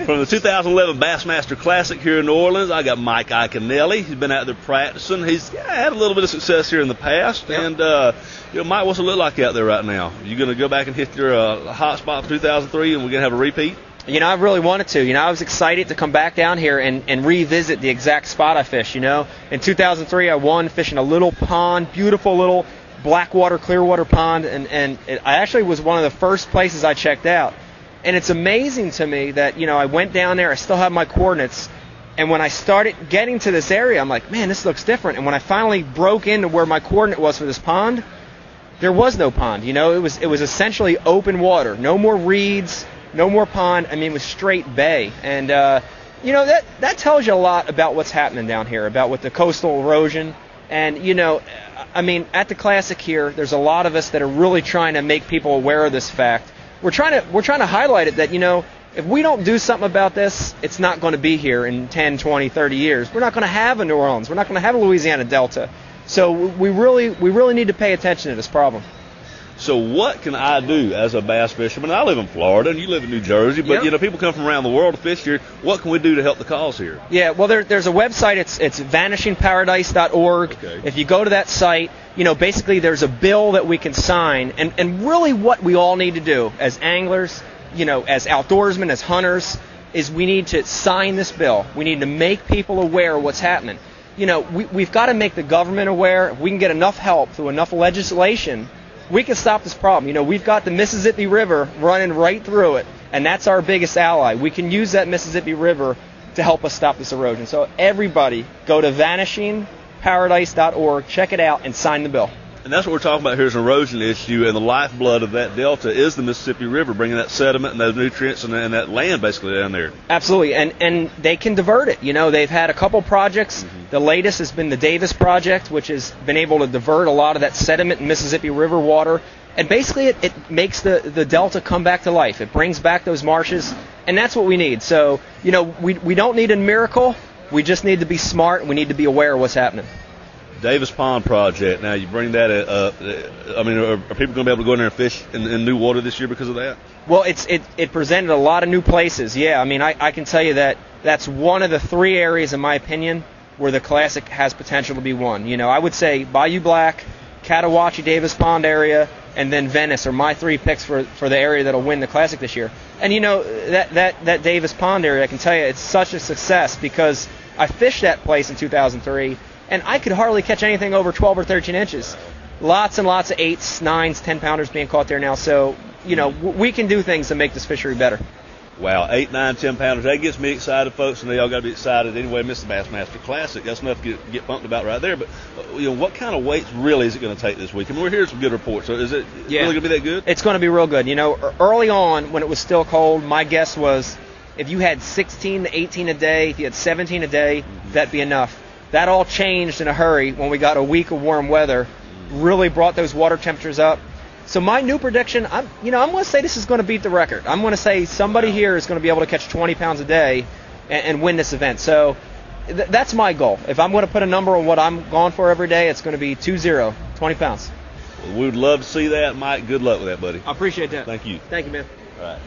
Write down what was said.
From the 2011 Bassmaster Classic here in New Orleans, I got Mike Iaconelli. He's been out there practicing. He's had a little bit of success here in the past. Yep. And, Mike, what's it look like out there right now? You going to go back and hit your hot spot for 2003, and we're going to have a repeat? I really wanted to. I was excited to come back down here and revisit the exact spot I fished. In 2003, I won fishing a little pond, beautiful little blackwater, clearwater pond, and I actually was one of the first places I checked out. And it's amazing to me that, I went down there, I still have my coordinates, and when I started getting to this area, I'm like, man, this looks different. And when I finally broke into where my coordinate was for this pond, there was no pond. It was essentially open water, no more reeds, no more pond. It was straight bay. And, that tells you a lot about what's happening down here, about with the coastal erosion. And, at the Classic here, there's a lot of us that are really trying to make people aware of this fact. We're trying to highlight it that, if we don't do something about this, it's not going to be here in 10, 20, 30 years. We're not going to have a New Orleans. We're not going to have a Louisiana Delta. So we really need to pay attention to this problem. So what can I do as a bass fisherman? I live in Florida and you live in New Jersey, but Yep. People come from around the world to fish here. What can we do to help the cause here? Yeah, well, there's a website. It's vanishingparadise.org. Okay. If you go to that site, basically there's a bill that we can sign, and really what we all need to do as anglers, as outdoorsmen, as hunters, is we need to sign this bill. We need to make people aware of what's happening. We've got to make the government aware. If we can get enough help through enough legislation, we can stop this problem. We've got the Mississippi River running right through it, and that's our biggest ally. We can use that Mississippi River to help us stop this erosion. So everybody, go to vanishingparadise.org, check it out, and sign the bill. And that's what we're talking about here is an erosion issue, and the lifeblood of that delta is the Mississippi River, bringing that sediment and those nutrients and that land basically down there. Absolutely, and they can divert it. They've had a couple projects. Mm-hmm. The latest has been the Davis project, which has been able to divert a lot of that sediment in Mississippi River water. And basically it makes the delta come back to life. It brings back those marshes, and that's what we need. So, we don't need a miracle. We just need to be smart, and we need to be aware of what's happening. Davis Pond project. Now you bring that up. Are people going to be able to go in there and fish in new water this year because of that? Well, it presented a lot of new places. Yeah, I can tell you that that's one of the three areas, in my opinion, where the Classic has potential to be won. I would say Bayou Black, Catawatchee, Davis Pond area, and then Venice are my three picks for the area that'll win the Classic this year. And that Davis Pond area, I can tell you, it's such a success because I fished that place in 2003. And I could hardly catch anything over 12 or 13 inches. Lots and lots of 8s, 9s, 10-pounders being caught there now. So, we can do things to make this fishery better. Wow, 8, 9, 10-pounders. That gets me excited, folks, and they all got to be excited anyway. Miss the Bassmaster Classic. That's enough to get pumped about right there. But, what kind of weights really is it going to take this week? We're hearing some good reports. So is it really going to be that good? It's going to be real good. Early on, when it was still cold, my guess was if you had 16 to 18 a day, if you had 17 a day, that'd be enough. That all changed in a hurry when we got a week of warm weather, really brought those water temperatures up. So my new prediction, I'm going to say this is going to beat the record. I'm going to say somebody here is going to be able to catch 20 pounds a day and win this event. So that's my goal. If I'm going to put a number on what I'm going for every day, it's going to be 20, 20 pounds. Well, we would love to see that, Mike. Good luck with that, buddy. I appreciate that. Thank you. Thank you, man. All right.